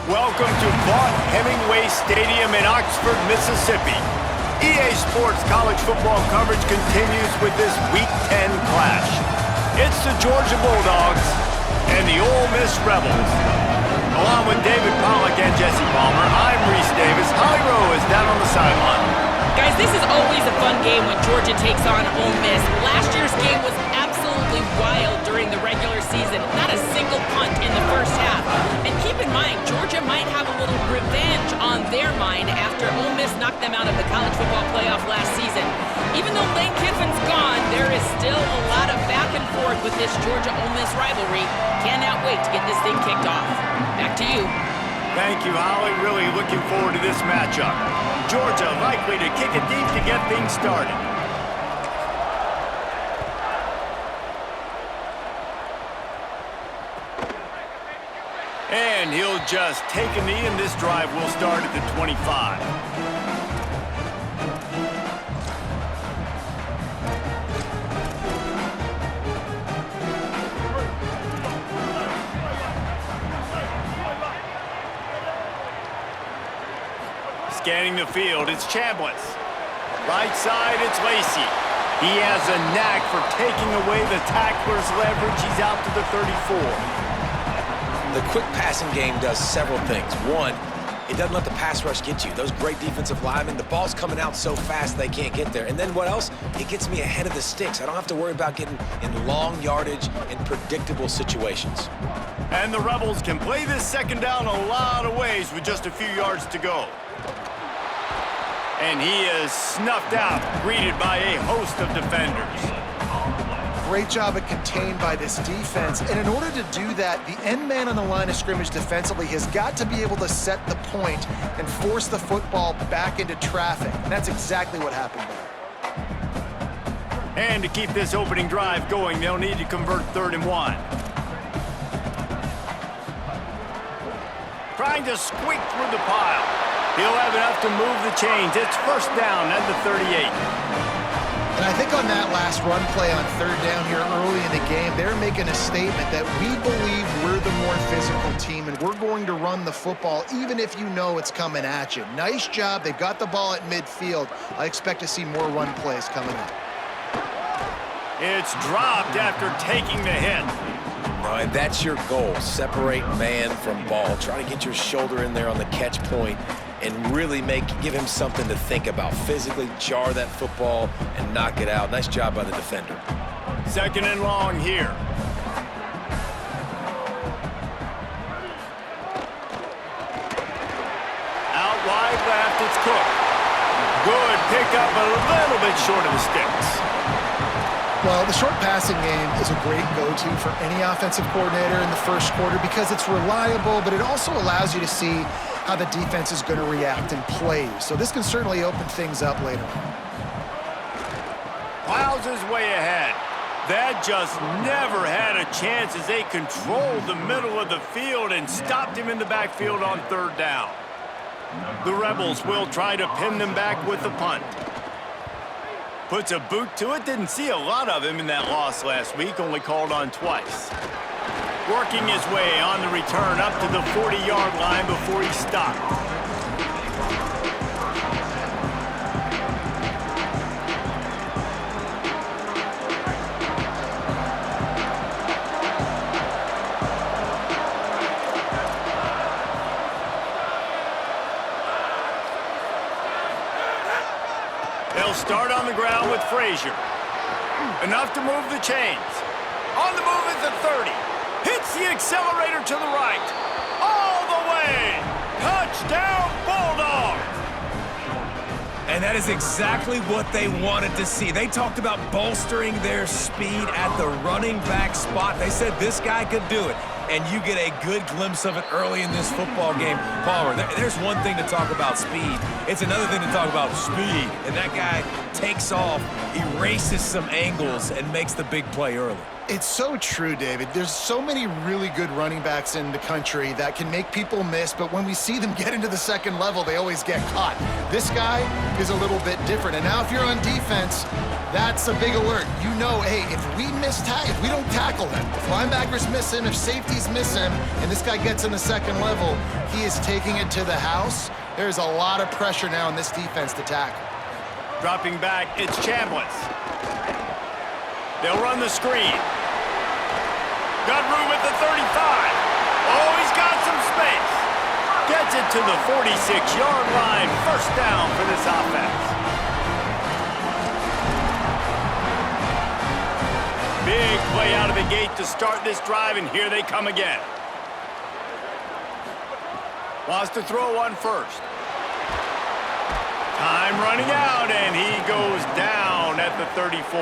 Welcome to Vaught Hemingway Stadium in Oxford, Mississippi. EA Sports college football coverage continues with this Week 10 clash. It's the Georgia Bulldogs and the Ole Miss Rebels. Along with David Pollack and Jesse Palmer, I'm Reese Davis. Holly Rowe is down on the sideline. Guys, this is always a fun game when Georgia takes on Ole Miss. Last year's game was absolutely wild during the regular season. Not a single punt in the first half. And keep in mind, Georgia might have a little revenge on their mind after Ole Miss knocked them out of the college football playoff last season. Even though Lane Kiffin's gone, there is still a lot of back and forth with this Georgia-Ole Miss rivalry. Cannot wait to get this thing kicked off. Back to you. Thank you, Holly. Really looking forward to this matchup. Georgia likely to kick it deep to get things started. And he'll just take a knee, and this drive will start at the 25. Scanning the field, it's Chambliss. Right side, it's Lacey. He has a knack for taking away the tackler's leverage. He's out to the 34. The quick passing game does several things. One, it doesn't let the pass rush get you. Those great defensive linemen, the ball's coming out so fast they can't get there. And then what else? It gets me ahead of the sticks. I don't have to worry about getting in long yardage in predictable situations. And the Rebels can play this second down a lot of ways with just a few yards to go. And he is snuffed out, greeted by a host of defenders. Great job at contained by this defense. And in order to do that, the end man on the line of scrimmage defensively has got to be able to set the point and force the football back into traffic. And that's exactly what happened there. And to keep this opening drive going, they'll need to convert 3rd and 1. Trying to squeak through the pile. He'll have enough to move the chains. It's first down at the 38. And I think on that last run play on 3rd down here early in the game, they're making a statement that we believe we're the more physical team and we're going to run the football even if you know it's coming at you. Nice job. They got the ball at midfield. I expect to see more run plays coming up. It's dropped after taking the hit. All right, that's your goal. Separate man from ball. Try to get your shoulder in there on the catch point and really give him something to think about. Physically jar that football and knock it out. Nice job by the defender. 2nd and long here. Out wide left, it's Cook. Good pickup, a little bit short of the sticks. Well, the short passing game is a great go-to for any offensive coordinator in the first quarter because it's reliable, but it also allows you to see how the defense is going to react and play. So this can certainly open things up later on. Plows his way ahead. That just never had a chance as they controlled the middle of the field and stopped him in the backfield on 3rd down. The Rebels will try to pin them back with the punt. Puts a boot to it. Didn't see a lot of him in that loss last week, only called on twice. Working his way on the return up to the 40-yard line before he stopped. They'll start on the ground with Frazier. Enough to move the chains. On the move is the 30. Hits the accelerator to the right. All the way. Touchdown, Bulldogs. And that is exactly what they wanted to see. They talked about bolstering their speed at the running back spot. They said this guy could do it. And you get a good glimpse of it early in this football game. Palmer, there's one thing to talk about speed. It's another thing to talk about speed. And that guy takes off, erases some angles, and makes the big play early. It's so true, David. There's so many really good running backs in the country that can make people miss, but when we see them get into the second level, they always get caught. This guy is a little bit different. And now if you're on defense, that's a big alert. You know, hey, if we don't tackle him, if linebackers miss him, if safeties miss him, and this guy gets in the second level, he is taking it to the house. There's a lot of pressure now in this defense to tackle. Dropping back, it's Chambliss. They'll run the screen. Got room at the 35. Oh, he's got some space. Gets it to the 46-yard line. First down for this offense. Big play out of the gate to start this drive, and here they come again. Wants to throw on first. Time running out, and he goes down at the 34.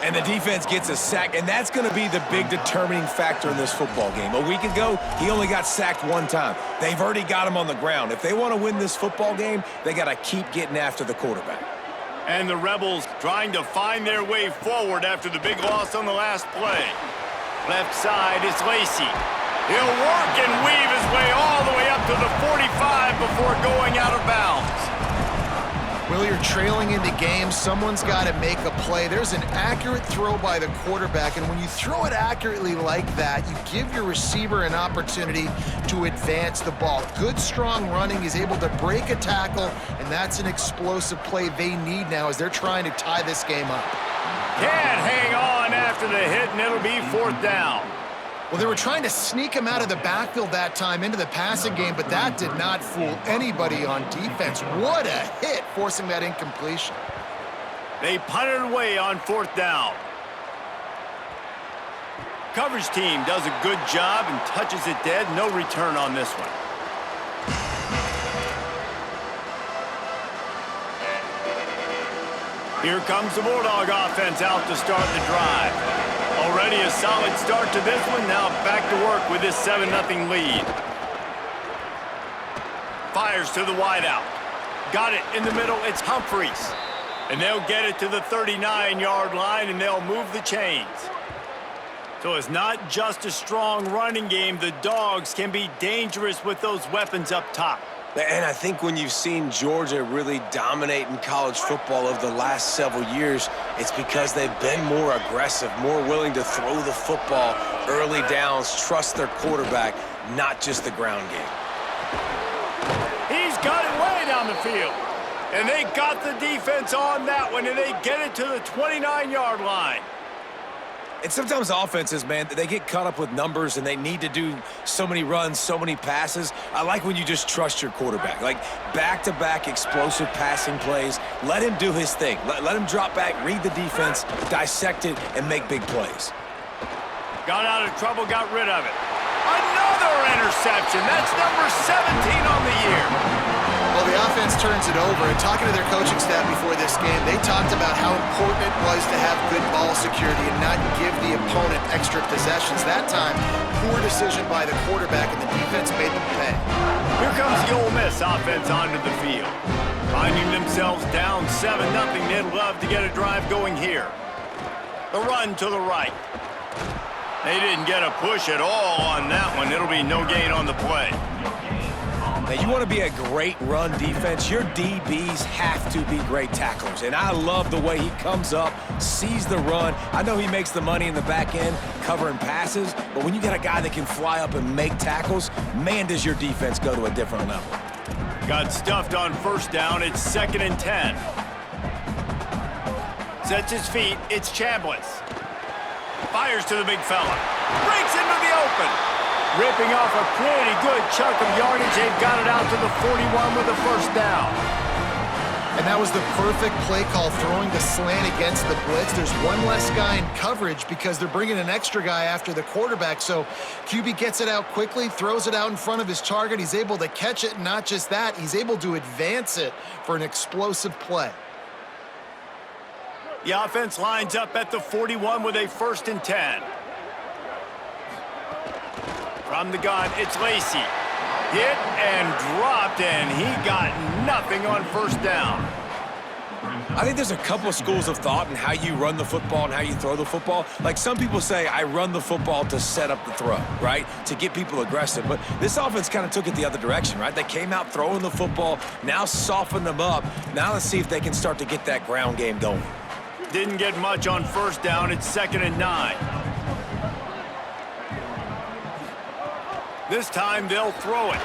And the defense gets a sack, and that's going to be the big determining factor in this football game. A week ago, he only got sacked one time. They've already got him on the ground. If they want to win this football game, they got to keep getting after the quarterback. And the Rebels trying to find their way forward after the big loss on the last play. Left side is Lacey. He'll work and weave his way all the way up to the 45 before going out of bounds. Will, you're trailing into games. Someone's got to make a play. There's an accurate throw by the quarterback, and when you throw it accurately like that, you give your receiver an opportunity to advance the ball. Good, strong running. He's able to break a tackle, and that's an explosive play they need now as they're trying to tie this game up. Can't hang on after the hit, and it'll be fourth down. Well, they were trying to sneak him out of the backfield that time into the passing game, but that did not fool anybody on defense. What a hit, forcing that incompletion. They punted away on fourth down. Coverage team does a good job and touches it dead. No return on this one. Here comes the Bulldog offense out to start the drive. Already a solid start to this one. Now back to work with this 7-0 lead. Fires to the wideout. Got it in the middle. It's Humphreys. And they'll get it to the 39-yard line, and they'll move the chains. So it's not just a strong running game. The Dogs can be dangerous with those weapons up top. And I think when you've seen Georgia really dominate in college football over the last several years, it's because they've been more aggressive, more willing to throw the football early downs, trust their quarterback, not just the ground game. He's got it way down the field. And they got the defense on that one, and they get it to the 29-yard line. And sometimes offenses, man, they get caught up with numbers and they need to do so many runs, so many passes. I like when you just trust your quarterback. Like back-to-back explosive passing plays. Let him do his thing. Let him drop back, read the defense, dissect it, and make big plays. Got out of trouble, got rid of it. Another interception. That's number 17 on the year. Well, the offense turns it over, and talking to their coaching staff before this game, they talked about how important it was to have good ball security and not give the opponent extra possessions. That time, poor decision by the quarterback, and the defense made them pay. Here comes the Ole Miss offense onto the field. Finding themselves down 7-0, they'd love to get a drive going here. The run to the right. They didn't get a push at all on that one. It'll be no gain on the play. Now, you want to be a great run defense, your DBs have to be great tacklers. And I love the way he comes up, sees the run. I know he makes the money in the back end covering passes, but when you got a guy that can fly up and make tackles, man, does your defense go to a different level. Got stuffed on first down. It's 2nd and 10. Sets his feet. It's Chambliss. Fires to the big fella. Breaks into the open. Ripping off a pretty good chunk of yardage. They've got it out to the 41 with a first down. And that was the perfect play call, throwing the slant against the blitz. There's one less guy in coverage because they're bringing an extra guy after the quarterback. So QB gets it out quickly, throws it out in front of his target. He's able to catch it, and not just that, he's able to advance it for an explosive play. The offense lines up at the 41 with a 1st and 10. From the gun, it's Lacey. Hit and dropped, and he got nothing on first down. I think there's a couple of schools of thought in how you run the football and how you throw the football. Like some people say, I run the football to set up the throw, right? To get people aggressive. But this offense kind of took it the other direction, right? They came out throwing the football, now softened them up. Now let's see if they can start to get that ground game going. Didn't get much on first down. It's 2nd and 9. This time they'll throw it.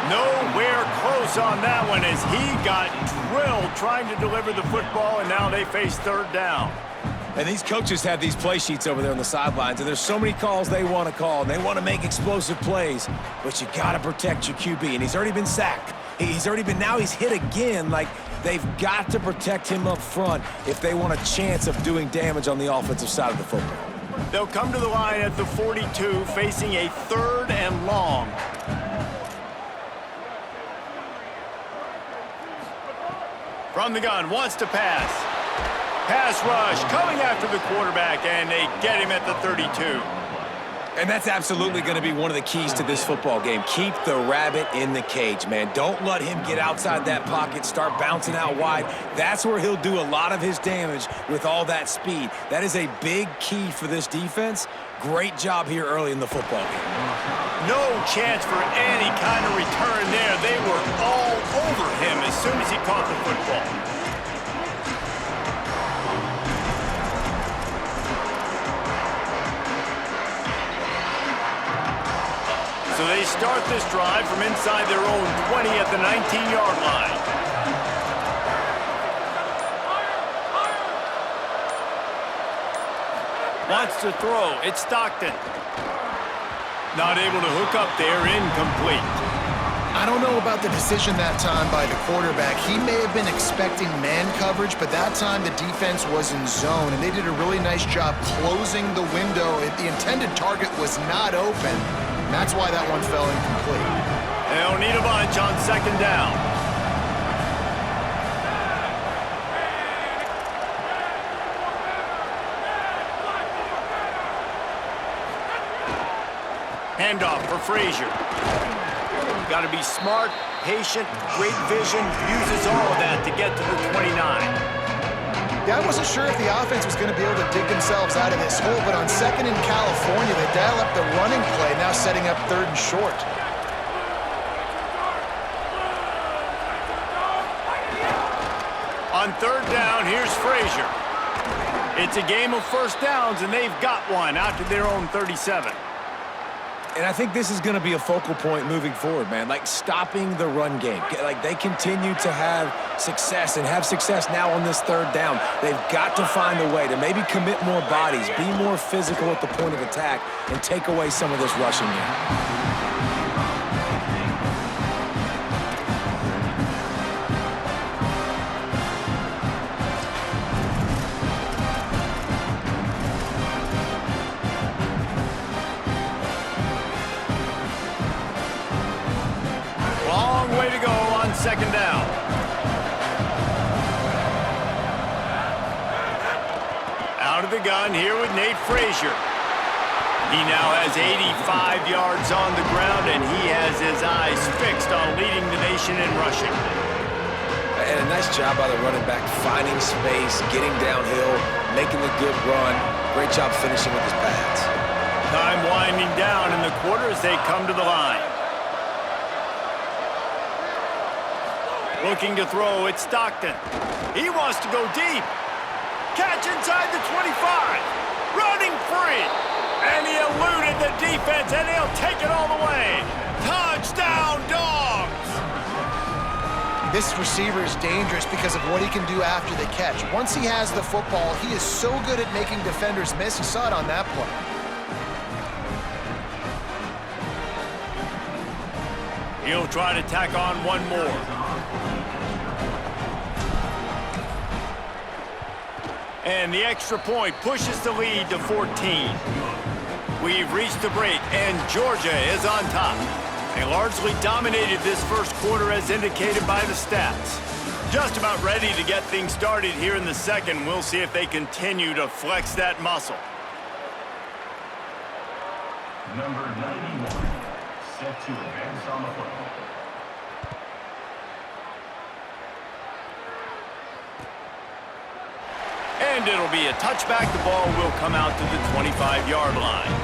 Nowhere close on that one as he got drilled trying to deliver the football, and now they face 3rd down. And these coaches have these play sheets over there on the sidelines, and there's so many calls they want to call, and they want to make explosive plays, but you got to protect your QB, and he's already been sacked. Now he's hit again. Like, they've got to protect him up front if they want a chance of doing damage on the offensive side of the football. They'll come to the line at the 42, facing a 3rd and long. From the gun, wants to pass. Pass rush, coming after the quarterback, and they get him at the 32. And that's absolutely going to be one of the keys to this football game. Keep the rabbit in the cage, man. Don't let him get outside that pocket, start bouncing out wide. That's where he'll do a lot of his damage with all that speed. That is a big key for this defense. Great job here early in the football game. No chance for any kind of return there. They were all over him as soon as he caught the football. So they start this drive from inside their own 20 at the 19-yard line. Wants to throw. It's Stockton. Not able to hook up there. Incomplete. I don't know about the decision that time by the quarterback. He may have been expecting man coverage, but that time the defense was in zone, and they did a really nice job closing the window. The intended target was not open. And that's why that one fell incomplete. They'll need a bunch on 2nd down. Handoff for Frazier. Got to be smart, patient, great vision, uses all of that to get to the 29. Yeah, I wasn't sure if the offense was going to be able to dig themselves out of this hole, but on 2nd in California, they dial up the running play, now setting up 3rd and short. On 3rd down, here's Frazier. It's a game of first downs, and they've got one out to their own 37. And I think this is going to be a focal point moving forward, man. Like, stopping the run game. Like, they continue to have success and have success now on this 3rd down. They've got to find a way to maybe commit more bodies, be more physical at the point of attack, and take away some of this rushing game. Way to go on 2nd down. Out of the gun here with Nate Frazier. He now has 85 yards on the ground, and he has his eyes fixed on leading the nation in rushing. And a nice job by the running back, finding space, getting downhill, making the good run. Great job finishing with his pads. Time winding down in the quarter as they come to the line. Looking to throw, it's Stockton. He wants to go deep. Catch inside the 25. Running free. And he eluded the defense, and he'll take it all the way. Touchdown, Dogs! This receiver is dangerous because of what he can do after the catch. Once he has the football, he is so good at making defenders miss. You saw it on that play. He'll try to tack on one more. And the extra point pushes the lead to 14. We've reached the break, and Georgia is on top. They largely dominated this first quarter as indicated by the stats. Just about ready to get things started here in the second. We'll see if they continue to flex that muscle. Number 91, set to advance on the football. And it'll be a touchback. The ball will come out to the 25-yard line.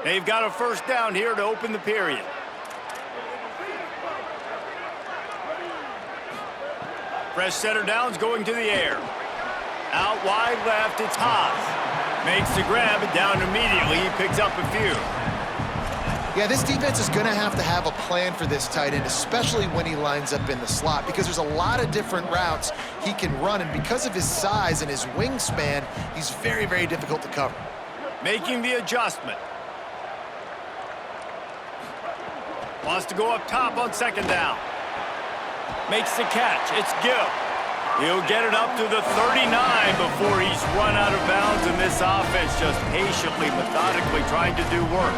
They've got a first down here to open the period. Fresh setter down's going to the air. Out wide left, it's Haas. Makes the grab, it down immediately. He picks up a few. Yeah, this defense is going to have a plan for this tight end, especially when he lines up in the slot, because there's a lot of different routes he can run, and because of his size and his wingspan, he's very, very difficult to cover. Making the adjustment. Wants to go up top on second down. Makes the catch. It's Gill. He'll get it up to the 39 before he's run out of bounds, and this offense just patiently, methodically trying to do work.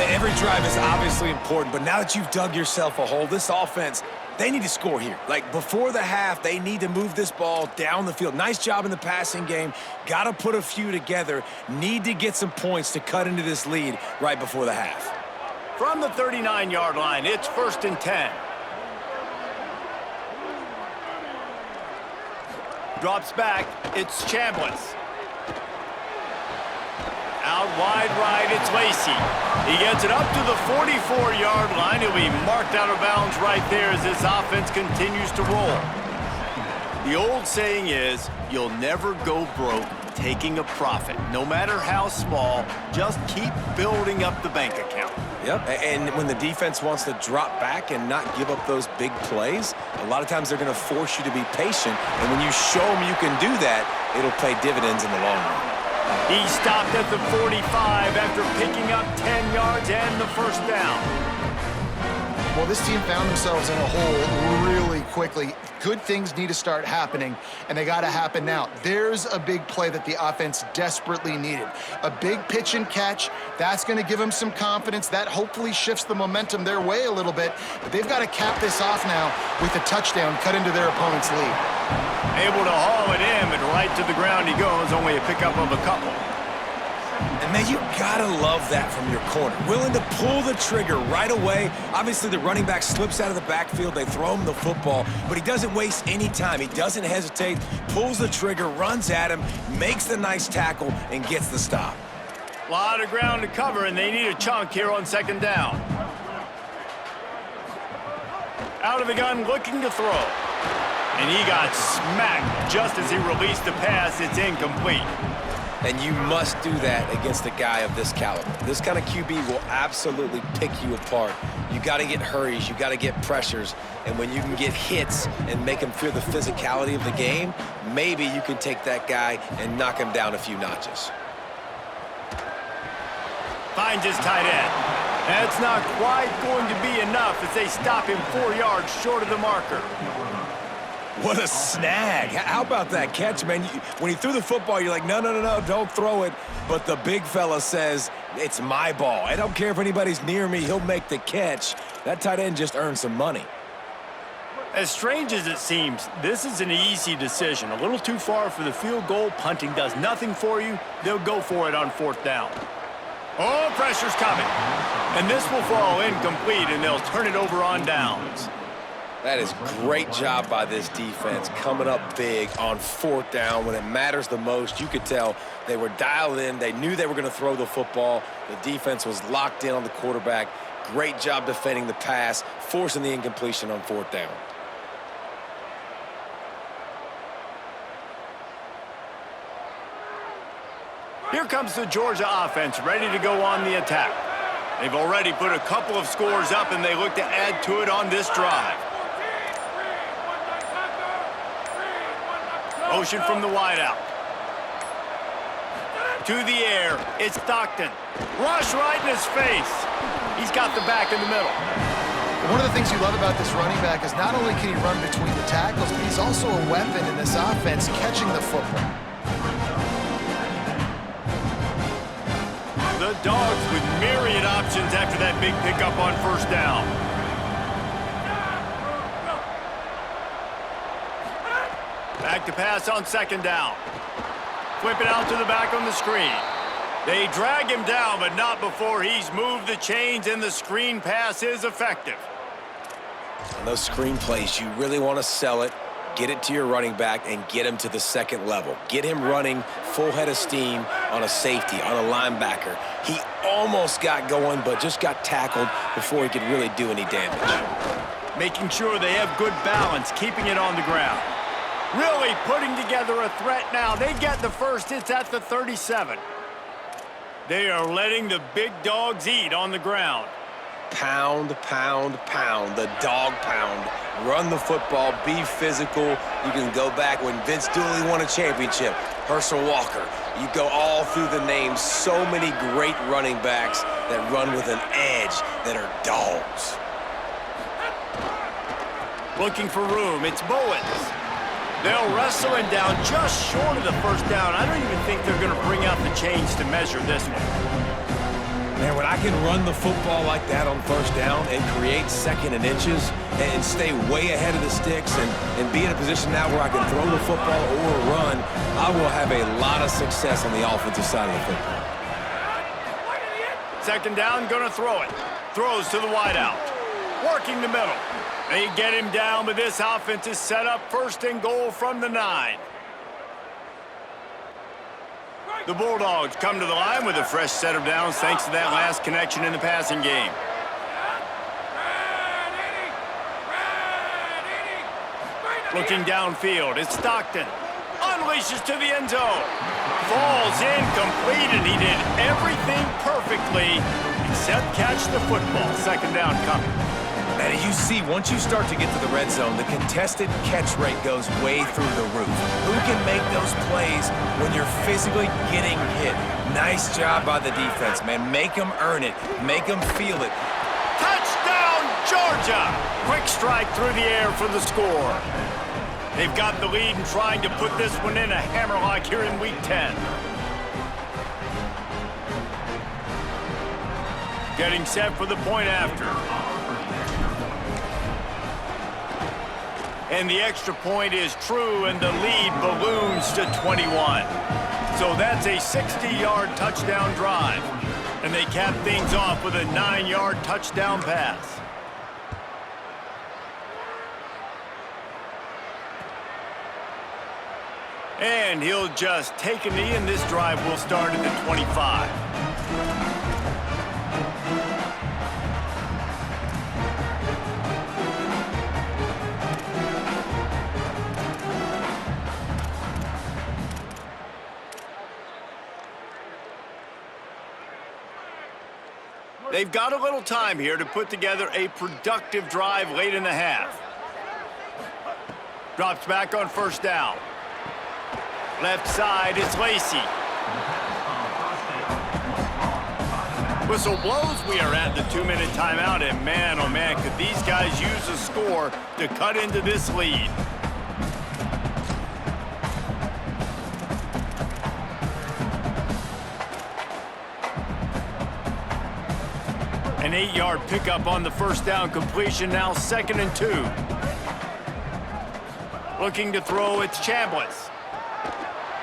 Every drive is obviously important, but now that you've dug yourself a hole, this offense, they need to score here. Like, before the half, they need to move this ball down the field. Nice job in the passing game. Got to put a few together. Need to get some points to cut into this lead right before the half. From the 39-yard line, it's 1st and 10. Drops back, it's Chambliss. Out wide right, it's Lacey. He gets it up to the 44-yard line. He'll be marked out of bounds right there as this offense continues to roll. The old saying is, you'll never go broke taking a profit. No matter how small, just keep building up the bank account. Yep, and when the defense wants to drop back and not give up those big plays, a lot of times they're going to force you to be patient, and when you show them you can do that, it'll pay dividends in the long run. He stopped at the 45 after picking up 10 yards and the first down. Well, this team found themselves in a hole really quickly. Good things need to start happening, and they got to happen now. There's a big play that the offense desperately needed. A big pitch and catch. That's going to give them some confidence. That hopefully shifts the momentum their way a little bit. But they've got to cap this off now with a touchdown cut into their opponent's lead. Able to haul it in, and right to the ground he goes. Only a pickup of a couple. And, man, you gotta love that from your corner. Willing to pull the trigger right away. Obviously, the running back slips out of the backfield. They throw him the football, but he doesn't waste any time. He doesn't hesitate, pulls the trigger, runs at him, makes the nice tackle, and gets the stop. A lot of ground to cover, and they need a chunk here on second down. Out of the gun, looking to throw. And he got smacked just as he released the pass. It's incomplete. And you must do that against a guy of this caliber. This kind of QB will absolutely pick you apart. You got to get hurries, you got to get pressures, and when you can get hits and make him feel the physicality of the game, maybe you can take that guy and knock him down a few notches. Finds his tight end. That's not quite going to be enough as they stop him 4 yards short of the marker. What a snag. How about that catch, man? When he threw the football, you're like, no, don't throw it. But the big fella says, it's my ball. I don't care if anybody's near me. He'll make the catch. That tight end just earned some money. As strange as it seems, this is an easy decision. A little too far for the field goal. Punting does nothing for you. They'll go for it on 4th down. Oh, pressure's coming. And this will fall incomplete, and they'll turn it over on downs. That is great job by this defense, coming up big on 4th down when it matters the most. You could tell they were dialed in. They knew they were going to throw the football. The defense was locked in on the quarterback. Great job defending the pass, forcing the incompletion on 4th down. Here comes the Georgia offense, ready to go on the attack. They've already put a couple of scores up, and they look to add to it on this drive. Motion from the wideout. To the air, it's Stockton. Rush right in his face. He's got the back in the middle. One of the things you love about this running back is not only can he run between the tackles, but he's also a weapon in this offense catching the football. The Dogs with myriad options after that big pickup on 1st down. Back to pass on 2nd down. Flip it out to the back on the screen. They drag him down, but not before he's moved the chains, and the screen pass is effective. On those screen plays, you really want to sell it, get it to your running back, and get him to the second level. Get him running full head of steam on a safety, on a linebacker. He almost got going, but just got tackled before he could really do any damage. Making sure they have good balance, keeping it on the ground. Really putting together a threat now. They get the first. It's at the 37. They are letting the big dogs eat on the ground. Pound, pound, pound, the dog pound. Run the football, be physical. You can go back when Vince Dooley won a championship, Herschel Walker. You go all through the names. So many great running backs that run with an edge that are dogs. Looking for room, it's Bowens. They'll wrestle him down just short of the first down. I don't even think they're going to bring out the chains to measure this one. Man, when I can run the football like that on first down and create second and inches and stay way ahead of the sticks and be in a position now where I can throw the football or run, I will have a lot of success on the offensive side of the football. Second down, going to throw it. Throws to the wideout. Working the middle. They get him down, but this offense is set up first and goal from the 9. The Bulldogs come to the line with a fresh set of downs thanks to that last connection in the passing game. Looking downfield, it's Stockton. Unleashes to the end zone. Falls incomplete, and he did everything perfectly except catch the football. Second down coming. And you see, once you start to get to the red zone, the contested catch rate goes way through the roof. Who can make those plays when you're physically getting hit? Nice job by the defense, man. Make them earn it. Make them feel it. Touchdown, Georgia! Quick strike through the air for the score. They've got the lead and trying to put this one in a hammerlock here in Week 10. Getting set for the point after. And the extra point is true, and the lead balloons to 21. So that's a 60-yard touchdown drive. And they cap things off with a 9-yard touchdown pass. And he'll just take a knee, and this drive will start at the 25. They've got a little time here to put together a productive drive late in the half. Drops back on first down. Left side, it's Lacey. Whistle blows, we are at the 2-minute timeout, and man, oh man, could these guys use a score to cut into this lead. An 8-yard pickup on the first down completion, now 2nd and 2. Looking to throw, it's Chambliss.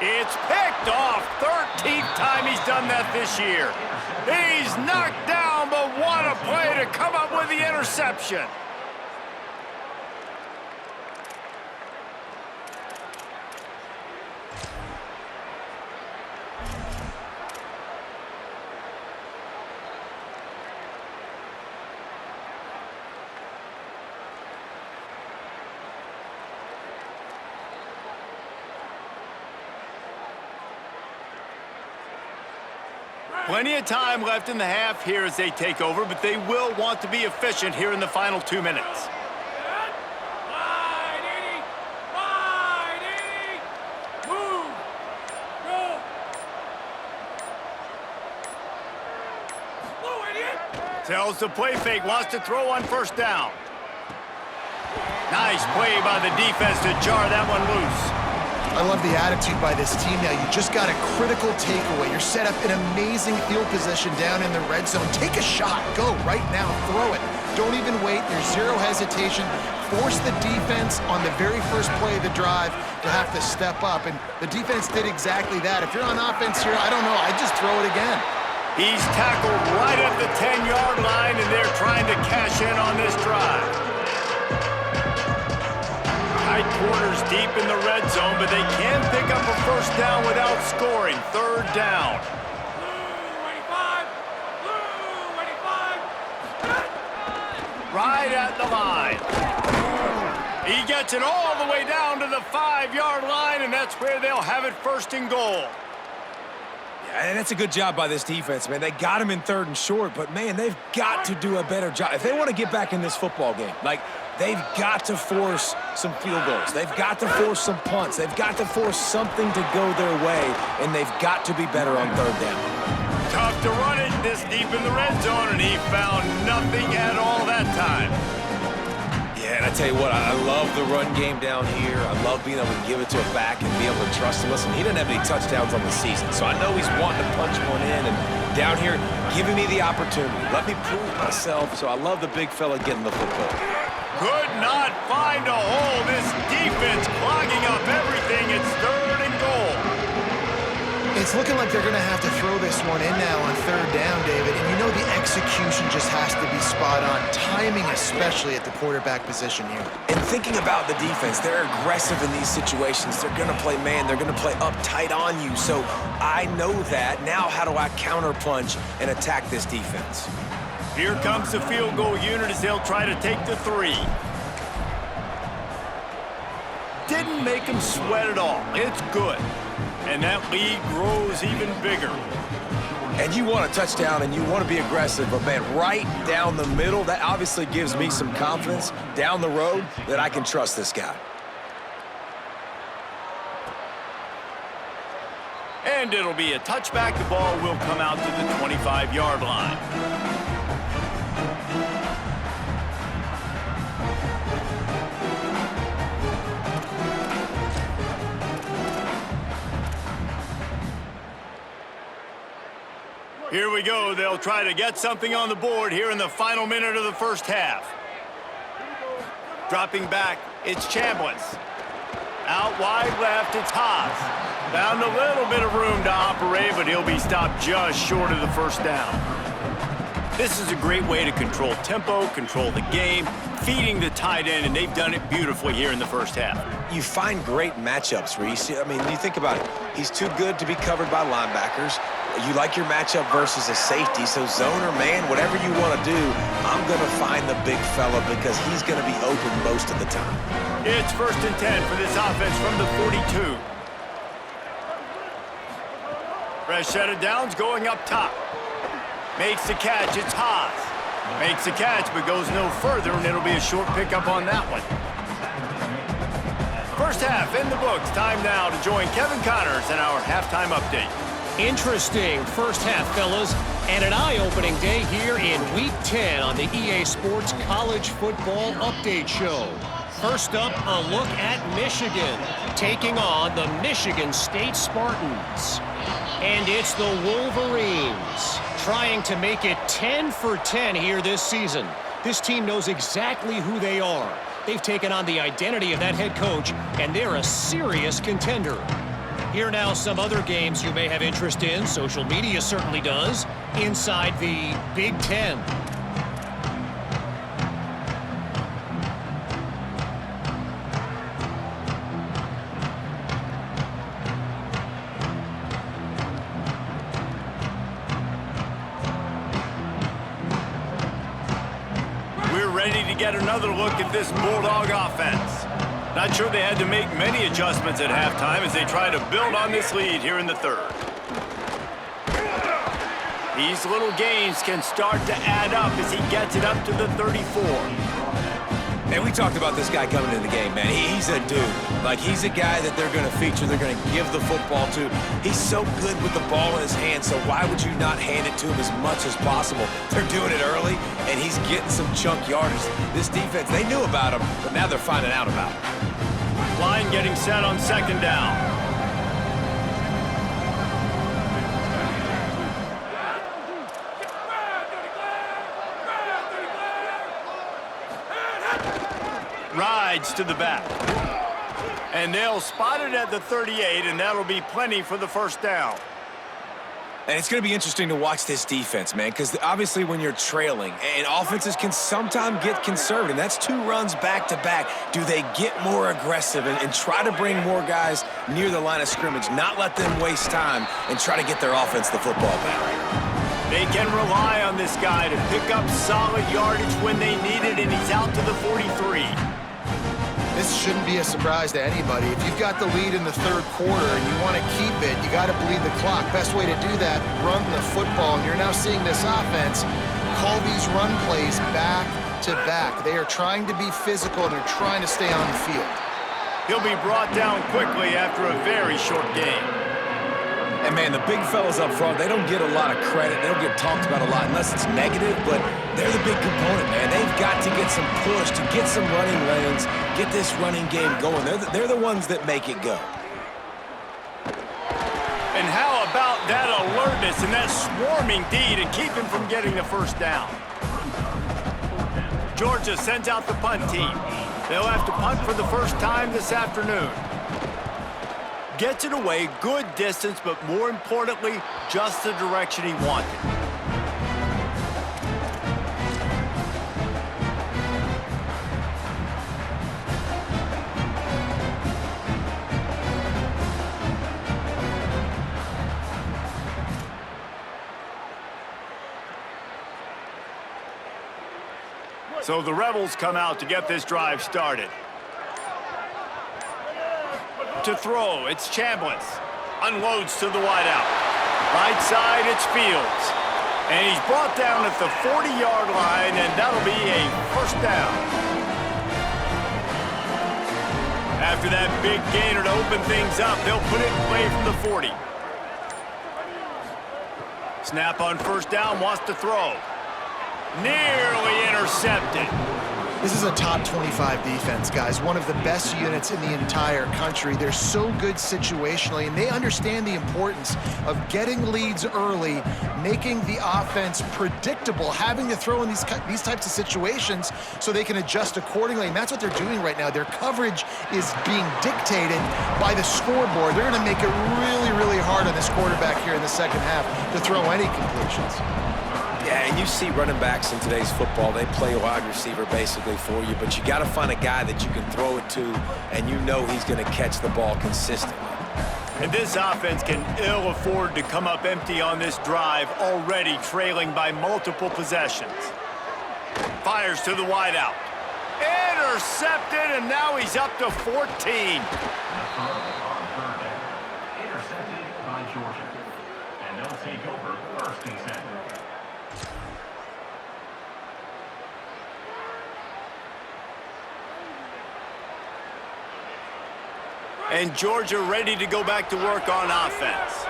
It's picked off. 13th time he's done that this year. He's knocked down, but what a play to come up with the interception. Plenty of time left in the half here as they take over, but they will want to be efficient here in the final 2 minutes. Tells the play fake, wants to throw on first down. Nice play by the defense to jar that one loose. I love the attitude by this team now. You just got a critical takeaway. You're set up in amazing field position down in the red zone. Take a shot. Go right now. Throw it. Don't even wait. There's zero hesitation. Force the defense on the very first play of the drive to have to step up, and the defense did exactly that. If you're on offense here, I don't know, I'd just throw it again. He's tackled right at the 10-yard line, and they're trying to cash in on this drive. Tight quarters deep in the red zone, but they can pick up a first down without scoring. Third down. Right at the line. He gets it all the way down to the 5-yard line, and that's where they'll have it first and goal. Yeah, and that's a good job by this defense, man. They got him in 3rd and short, but, man, they've got to do a better job. If they want to get back in this football game, like, they've got to force some field goals. They've got to force some punts. They've got to force something to go their way, and they've got to be better on 3rd down. Tough to run it this deep in the red zone, and he found nothing at all that time. Yeah, and I tell you what, I love the run game down here. I love being able to give it to a back and be able to trust him. Listen, he didn't have any touchdowns on the season, so I know he's wanting to punch one in, and down here, giving me the opportunity. Let me prove myself, so I love the big fella getting the football. Could not find a hole. This defense clogging up everything. It's 3rd and goal. It's looking like they're going to have to throw this one in now on 3rd down, David. And you know the execution just has to be spot on. Timing especially at the quarterback position here. And thinking about the defense, they're aggressive in these situations. They're going to play man. They're going to play up tight on you. So I know that. Now how do I counterpunch and attack this defense? Here comes the field goal unit as they'll try to take the 3. Didn't make him sweat at all. It's good. And that lead grows even bigger. And you want a touchdown and you want to be aggressive, but, man, right down the middle, that obviously gives me some confidence down the road that I can trust this guy. And it'll be a touchback. The ball will come out to the 25-yard line. Here we go. They'll try to get something on the board here in the final minute of the first half. Dropping back, it's Chambliss. Out wide left, it's Haas. Found a little bit of room to operate, but he'll be stopped just short of the first down. This is a great way to control tempo, control the game, feeding the tight end, and they've done it beautifully here in the first half. You find great matchups, Reese. I mean, you think about it. He's too good to be covered by linebackers. You like your matchup versus a safety, so zone or man, whatever you want to do, I'm going to find the big fella because he's going to be open most of the time. It's 1st and 10 for this offense from the 42. Fresh set of downs going up top. Makes the catch, it's Haas. Makes the catch, but goes no further, and it'll be a short pickup on that one. First half in the books. Time now to join Kevin Connors in our halftime update. Interesting first half, fellas, and an eye-opening day here in Week 10 on the EA Sports College Football Update Show. First up, a look at Michigan, taking on the Michigan State Spartans. And it's the Wolverines, trying to make it 10 for 10 here this season. This team knows exactly who they are. They've taken on the identity of that head coach, and they're a serious contender. Here now some other games you may have interest in. Social media certainly does. Inside the Big Ten. We're ready to get another look at this Bulldog offense. Not sure they had to make many adjustments at halftime as they try to build on this lead here in the 3rd. These little gains can start to add up as he gets it up to the 34. Man, we talked about this guy coming into the game, man. He's a dude. Like, he's a guy that they're going to feature, they're going to give the football to. He's so good with the ball in his hand, so why would you not hand it to him as much as possible? They're doing it early, and he's getting some chunk yardage. This defense, they knew about him, but now they're finding out about him. Line getting set on 2nd down. Rides to the back. And they'll spot it at the 38, and that'll be plenty for the first down. And it's going to be interesting to watch this defense, man, because obviously when you're trailing, and offenses can sometimes get conservative. That's 2 runs back-to-back. Do they get more aggressive and try to bring more guys near the line of scrimmage, not let them waste time, and try to get their offense the football back? They can rely on this guy to pick up solid yardage when they need it, and he's out to the 43. This shouldn't be a surprise to anybody. If you've got the lead in the third quarter and you want to keep it, you got to bleed the clock. Best way to do that, run the football. And you're now seeing this offense call these run plays back to back. They are trying to be physical, and they're trying to stay on the field. He'll be brought down quickly after a very short game. And, man, the big fellas up front, they don't get a lot of credit. They don't get talked about a lot unless it's negative, but they're the big component, man. They've got to get some push, to get some running lanes, get this running game going. They're the ones that make it go. And how about that alertness and that swarming D to keep him from getting the first down? Georgia sends out the punt team. They'll have to punt for the first time this afternoon. Gets it away, good distance, but more importantly, just the direction he wanted. So the Rebels come out to get this drive started. To throw, it's Chambliss. Unloads to the wideout. Right side, it's Fields. And he's brought down at the 40-yard line, and that'll be a first down. After that big gainer to open things up, they'll put it in play from the 40. Snap on first down, wants to throw. Nearly intercepted. This is a top 25 defense, guys. One of the best units in the entire country. They're so good situationally, and they understand the importance of getting leads early, making the offense predictable, having to throw in these types of situations so they can adjust accordingly. And that's what they're doing right now. Their coverage is being dictated by the scoreboard. They're going to make it really, really hard on this quarterback here in the second half to throw any completions. Yeah, and you see running backs in today's football, they play wide receiver basically for you, but you got to find a guy that you can throw it to, and you know he's going to catch the ball consistently. And this offense can ill afford to come up empty on this drive, already trailing by multiple possessions. Fires to the wideout. Intercepted, and now he's up to 14. Intercepted by Georgia. And they'll take over first and 10. And Georgia ready to go back to work on offense.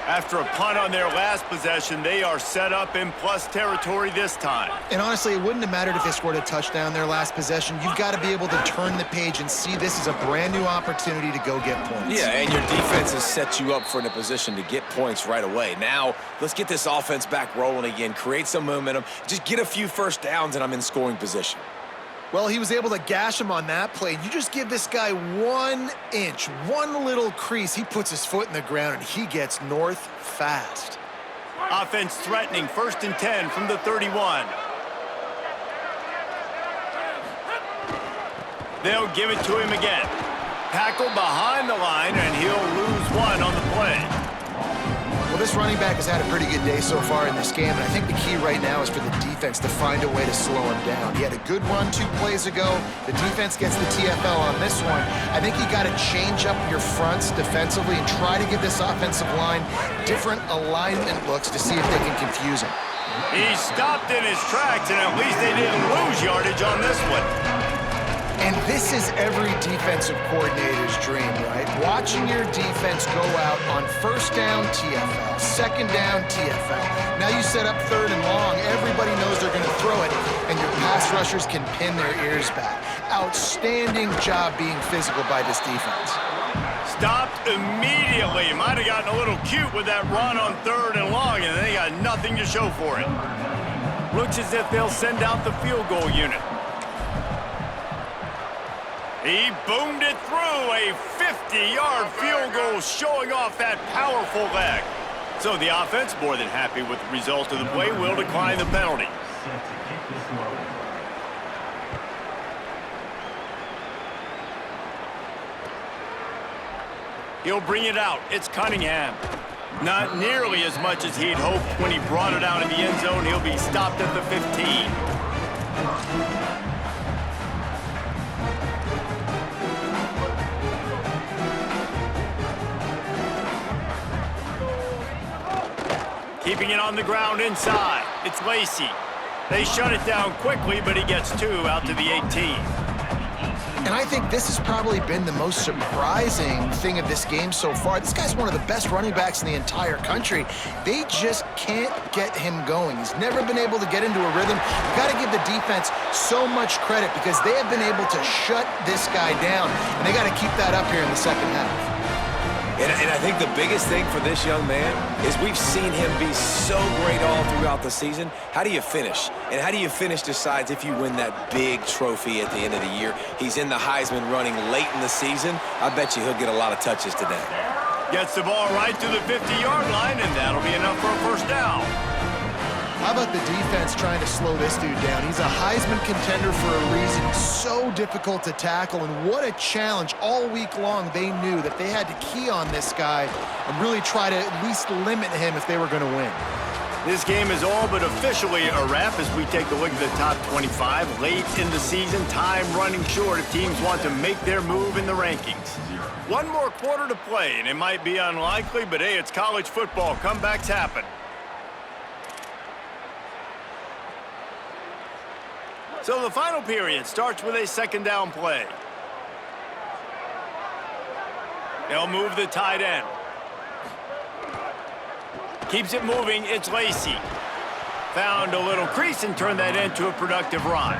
After a punt on their last possession, they are set up in plus territory this time. And honestly, it wouldn't have mattered if they scored a touchdown their last possession. You've got to be able to turn the page and see this as a brand new opportunity to go get points. Yeah, and your defense has set you up for in a position to get points right away. Now, let's get this offense back rolling again, create some momentum, just get a few first downs, and I'm in scoring position. Well, he was able to gash him on that play. You just give this guy 1 inch, one little crease. He puts his foot in the ground, and he gets north fast. Offense threatening, first and 10 from the 31. They'll give it to him again. Tackle behind the line, and he'll lose one on the play. Well, this running back has had a pretty good day so far in this game, and I think the key right now is for the defense to find a way to slow him down. He had a good run 2 plays ago. The defense gets the TFL on this one. I think you got to change up your fronts defensively and try to give this offensive line different alignment looks to see if they can confuse him. He stopped in his tracks, and at least they didn't lose yardage on this one. And this is every defensive coordinator's dream, right? Watching your defense go out on first down, TFL, second down, TFL. Now you set up third and long. Everybody knows they're going to throw it, and your pass rushers can pin their ears back. Outstanding job being physical by this defense. Stopped immediately. Might have gotten a little cute with that run on third and long, and they got nothing to show for it. Looks as if they'll send out the field goal unit. He boomed it through, a 50-yard field goal showing off that powerful leg. So the offense, more than happy with the result of the play, will decline the penalty. Set to kick this one. He'll bring it out. It's Cunningham. Not nearly as much as he'd hoped when he brought it out in the end zone. He'll be stopped at the 15. Keeping it on the ground inside. It's Lacey. They shut it down quickly, but he gets 2 out to the 18. And I think this has probably been the most surprising thing of this game so far. This guy's one of the best running backs in the entire country. They just can't get him going. He's never been able to get into a rhythm. You've got to give the defense so much credit because they have been able to shut this guy down, and they got to keep that up here in the second half. And I think the biggest thing for this young man is we've seen him be so great all throughout the season. How do you finish? And how do you finish decides if you win that big trophy at the end of the year. He's in the Heisman running late in the season. I bet you he'll get a lot of touches today. Gets the ball right to the 50-yard line, and that'll be enough for a first down. How about the defense trying to slow this dude down? He's a Heisman contender for a reason. So difficult to tackle, and what a challenge. All week long, they knew that they had to key on this guy and really try to at least limit him if they were going to win. This game is all but officially a wrap as we take a look at the top 25. Late in the season, time running short if teams want to make their move in the rankings. One more quarter to play, and it might be unlikely, but hey, it's college football. Comebacks happen. So the final period starts with a second down play. They'll move the tight end. Keeps it moving, it's Lacey. Found a little crease and turned that into a productive run.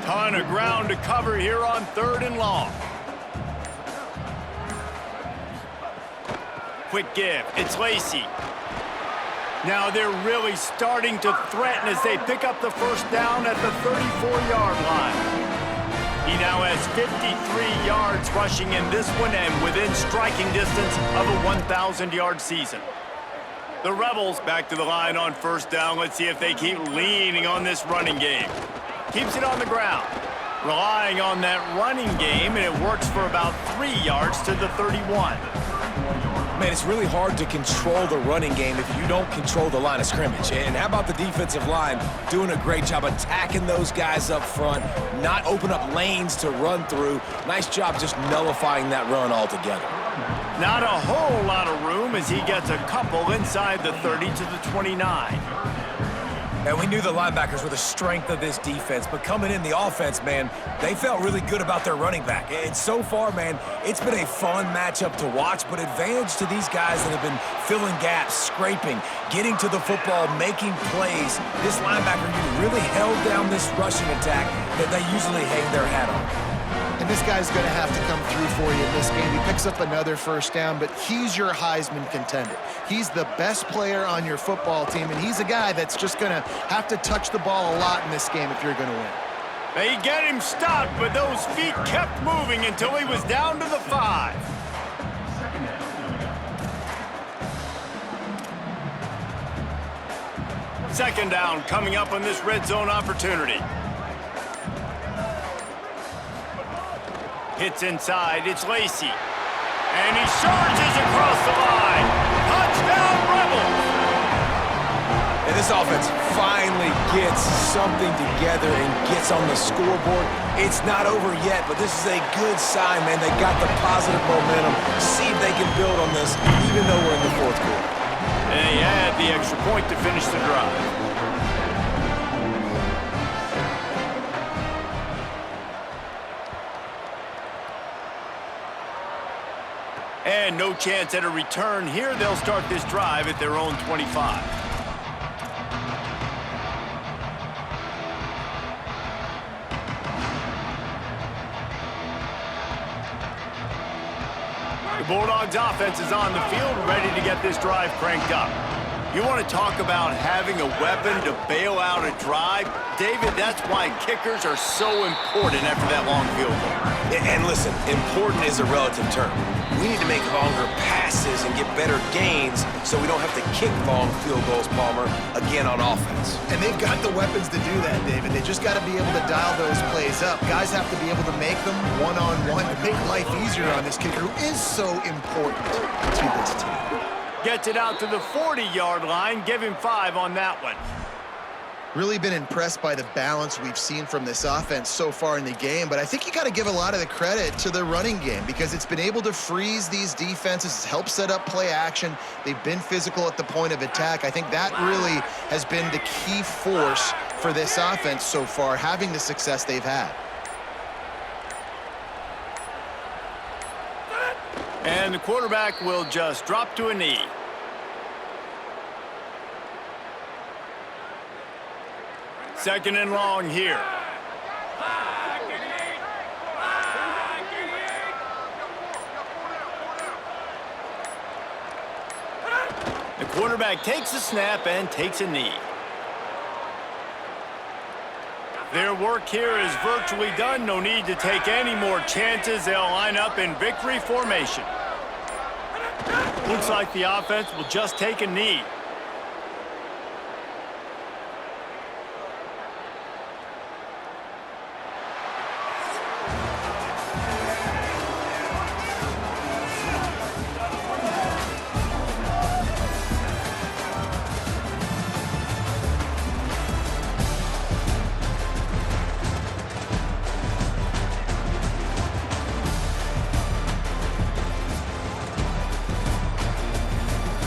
Ton of ground to cover here on 3rd and long. Quick give, it's Lacey. Now they're really starting to threaten as they pick up the first down at the 34-yard line. He now has 53 yards rushing in this one and within striking distance of a 1,000-yard season. The Rebels back to the line on first down. Let's see if they keep leaning on this running game. Keeps it on the ground. Relying on that running game, and it works for about 3 yards to the 31. Man, it's really hard to control the running game if you don't control the line of scrimmage. And how about the defensive line doing a great job attacking those guys up front, not open up lanes to run through. Nice job just nullifying that run altogether. Not a whole lot of room as he gets a couple inside the 30 to the 29. And we knew the linebackers were the strength of this defense, but coming in the offense, man, they felt really good about their running back. And so far, man, it's been a fun matchup to watch, but advantage to these guys that have been filling gaps, scraping, getting to the football, making plays. This linebacker unit really held down this rushing attack that they usually hang their hat on. And this guy's going to have to come through for you in this game. He picks up another first down, but he's your Heisman contender. He's the best player on your football team, and he's a guy that's just going to have to touch the ball a lot in this game if you're going to win. They get him stopped, but those feet kept moving until he was down to the 5. Second down coming up on this red zone opportunity. Hits inside, it's Lacey. And he charges across the line. Touchdown, Rebels! And this offense finally gets something together and gets on the scoreboard. It's not over yet, but this is a good sign, man. They got the positive momentum. See if they can build on this, even though we're in the 4th quarter. And he had the extra point to finish the drive. And no chance at a return here. They'll start this drive at their own 25. The Bulldogs offense is on the field, ready to get this drive cranked up. You want to talk about having a weapon to bail out a drive? David, that's why kickers are so important after that long field goal. And listen, important is a relative term. We need to make longer passes and get better gains so we don't have to kick long field goals, Palmer, again on offense. And they've got the weapons to do that, David. They just got to be able to dial those plays up. Guys have to be able to make them one-on-one to make life easier on this kicker who is so important to this team. Gets it out to the 40-yard line. Give him 5 on that one. Really been impressed by the balance we've seen from this offense so far in the game, but I think you got to give a lot of the credit to the running game because it's been able to freeze these defenses. It's helped set up play action. They've been physical at the point of attack. I think that really has been the key force for this offense so far, having the success they've had. And the quarterback will just drop to a knee. Second and long here. The quarterback takes a snap and takes a knee. Their work here is virtually done. No need to take any more chances. They'll line up in victory formation. Looks like the offense will just take a knee.